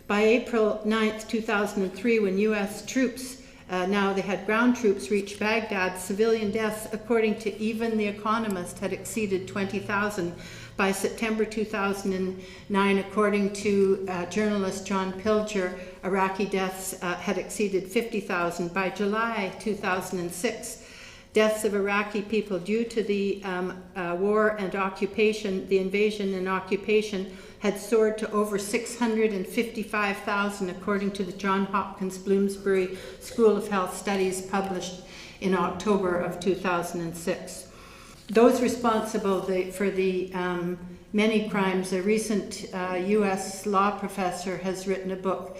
By April 9th, 2003, when U.S. troops, now they had ground troops, reached Baghdad, civilian deaths, according to even The Economist, had exceeded 20,000. By September 2009, according to journalist John Pilger, Iraqi deaths had exceeded 50,000. By July 2006, deaths of Iraqi people due to the war and occupation, the invasion and occupation, had soared to over 655,000, according to the Johns Hopkins Bloomsbury School of Health Studies published in October of 2006. Those responsible for the many crimes, a recent U.S. law professor has written a book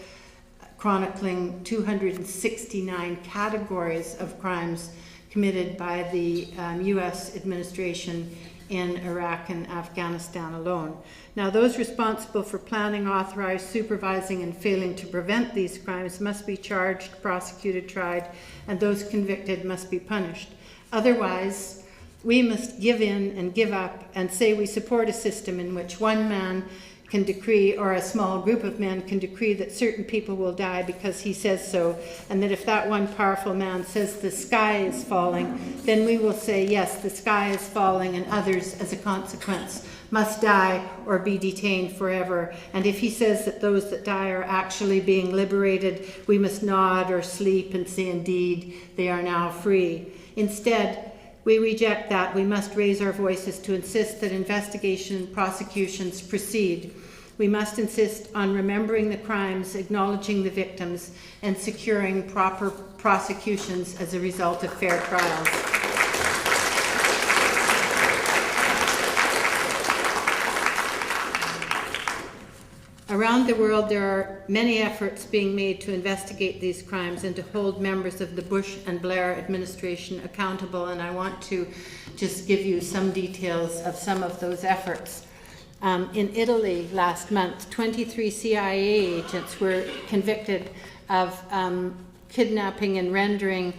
chronicling 269 categories of crimes committed by the U.S. administration in Iraq and Afghanistan alone. Now, those responsible for planning, authorizing, supervising, and failing to prevent these crimes must be charged, prosecuted, tried, and those convicted must be punished. Otherwise, we must give in and give up and say we support a system in which one man can decree, or a small group of men can decree, that certain people will die because he says so, and that if that one powerful man says the sky is falling, then we will say, yes, the sky is falling, and others, as a consequence, must die or be detained forever. And if he says that those that die are actually being liberated, we must nod or sleep and say, indeed, they are now free. Instead, we reject that. We must raise our voices to insist that investigation and prosecutions proceed. We must insist on remembering the crimes, acknowledging the victims, and securing proper prosecutions as a result of fair trials. Around the world, there are many efforts being made to investigate these crimes and to hold members of the Bush and Blair administration accountable, and I want to just give you some details of some of those efforts. In Italy last month, 23 CIA agents were convicted of kidnapping and rendering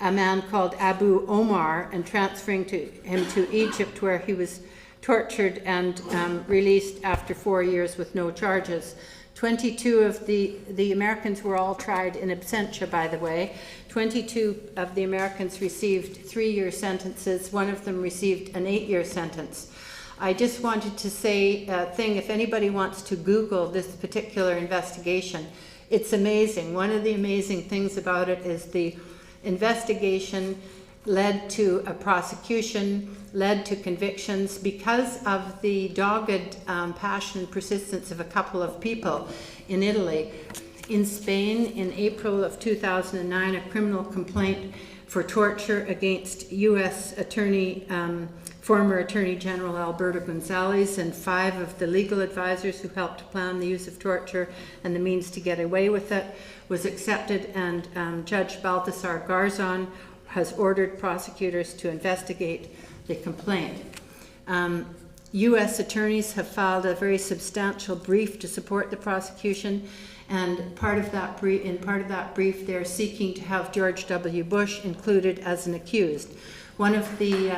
a man called Abu Omar and transferring him to Egypt, where he was tortured and released after 4 years with no charges. 22 of the Americans were all tried in absentia, by the way. 22 of the Americans received 3-year sentences. One of them received an 8-year sentence. I just wanted to say a thing, if anybody wants to Google this particular investigation, it's amazing. One of the amazing things about it is the investigation led to a prosecution, led to convictions because of the dogged passion and persistence of a couple of people in Italy. In Spain, in April of 2009, a criminal complaint for torture against U.S. former Attorney General Alberto Gonzales and 5 of the legal advisors who helped plan the use of torture and the means to get away with it was accepted, and Judge Baltasar Garzon has ordered prosecutors to investigate the complaint. U.S. attorneys have filed a very substantial brief to support the prosecution, and part of that brief, they're seeking to have George W. Bush included as an accused. One of the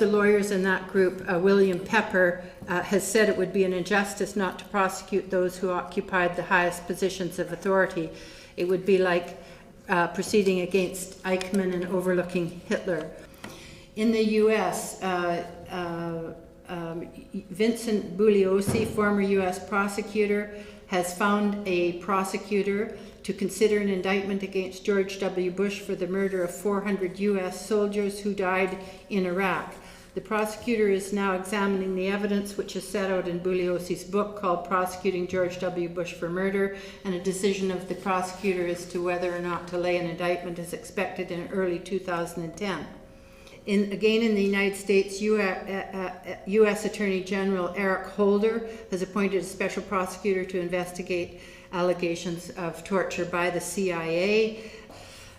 lawyers in that group, William Pepper, has said it would be an injustice not to prosecute those who occupied the highest positions of authority. It would be like proceeding against Eichmann and overlooking Hitler. In the U.S., Vincent Bugliosi, former U.S. prosecutor, has found a prosecutor to consider an indictment against George W. Bush for the murder of 400 U.S. soldiers who died in Iraq. The prosecutor is now examining the evidence which is set out in Bugliosi's book called Prosecuting George W. Bush for Murder, and a decision of the prosecutor as to whether or not to lay an indictment is expected in early 2010. Again in the United States, U.S. Attorney General Eric Holder has appointed a special prosecutor to investigate allegations of torture by the CIA.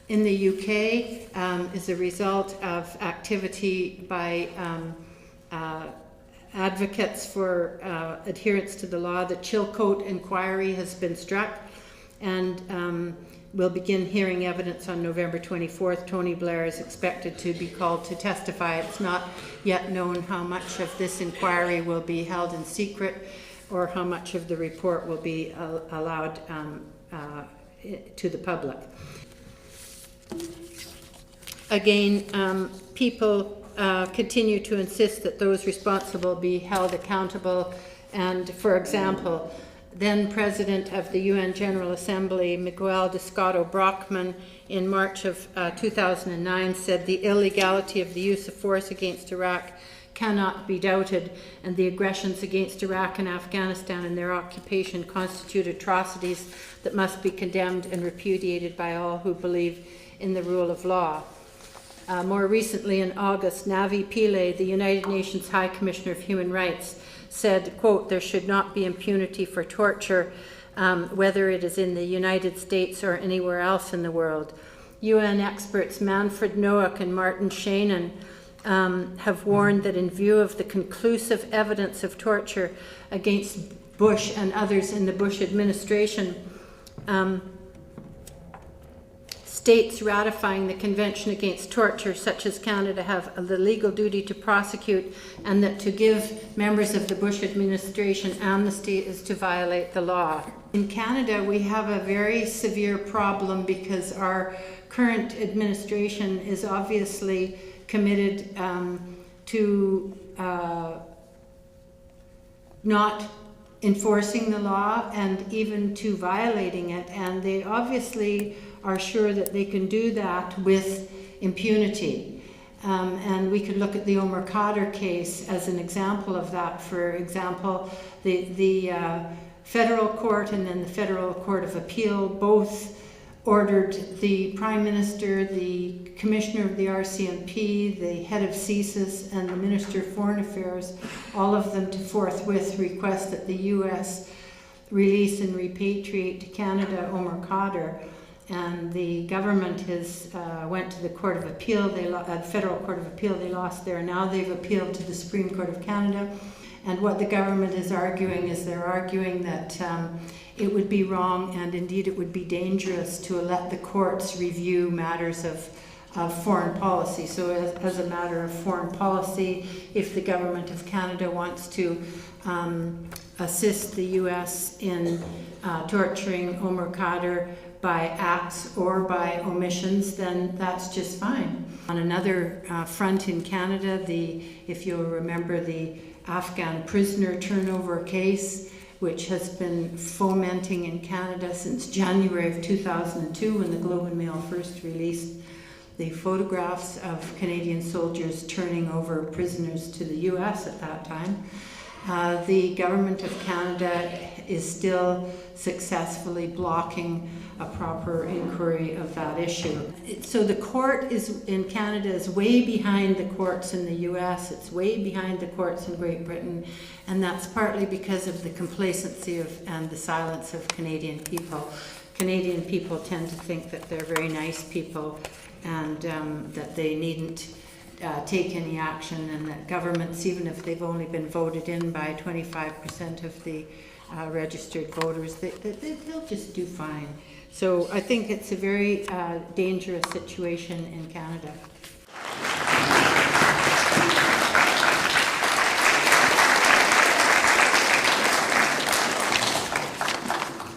In the UK, as a result of activity by advocates for adherence to the law, the Chilcote inquiry has been struck, and We'll begin hearing evidence on November 24th. Tony Blair is expected to be called to testify. It's not yet known how much of this inquiry will be held in secret or how much of the report will be allowed to the public. Again, people continue to insist that those responsible be held accountable. And for example, then President of the UN General Assembly, Miguel Descato Brockman, in March of 2009 said the illegality of the use of force against Iraq cannot be doubted, and the aggressions against Iraq and Afghanistan and their occupation constitute atrocities that must be condemned and repudiated by all who believe in the rule of law. More recently in August, Navi Pillay, the United Nations High Commissioner of Human Rights, said, quote, there should not be impunity for torture, whether it is in the United States or anywhere else in the world. UN experts Manfred Noack and Martin Shannon have warned that in view of the conclusive evidence of torture against Bush and others in the Bush administration, states ratifying the Convention Against Torture, such as Canada, have the legal duty to prosecute, and that to give members of the Bush administration amnesty is to violate the law. In Canada, we have a very severe problem because our current administration is obviously committed to not enforcing the law and even to violating it, and they obviously are sure that they can do that with impunity. And we could look at the Omar Khadr case as an example of that. For example, the federal court and then the Federal Court of Appeal both ordered the Prime Minister, the Commissioner of the RCMP, the head of CSIS, and the Minister of Foreign Affairs, all of them to forthwith request that the US release and repatriate to Canada Omar Khadr. And the government has went to the Court of Appeal, Federal Court of Appeal, they lost there. Now they've appealed to the Supreme Court of Canada. And what the government is arguing is they're arguing that it would be wrong, and indeed it would be dangerous, to let the courts review matters of foreign policy. So as a matter of foreign policy, if the government of Canada wants to assist the US in torturing Omar Khadr by acts or by omissions, then that's just fine. On another front in Canada, if you'll remember the Afghan prisoner turnover case, which has been fomenting in Canada since January of 2002, when the Globe and Mail first released the photographs of Canadian soldiers turning over prisoners to the US at that time. The government of Canada is still successfully blocking a proper inquiry of that issue. So the court in Canada is way behind the courts in the US, it's way behind the courts in Great Britain, and that's partly because of the complacency and the silence of Canadian people. Canadian people tend to think that they're very nice people and that they needn't take any action, and that governments, even if they've only been voted in by 25% of the registered voters, they'll just do fine. So I think it's a very dangerous situation in Canada.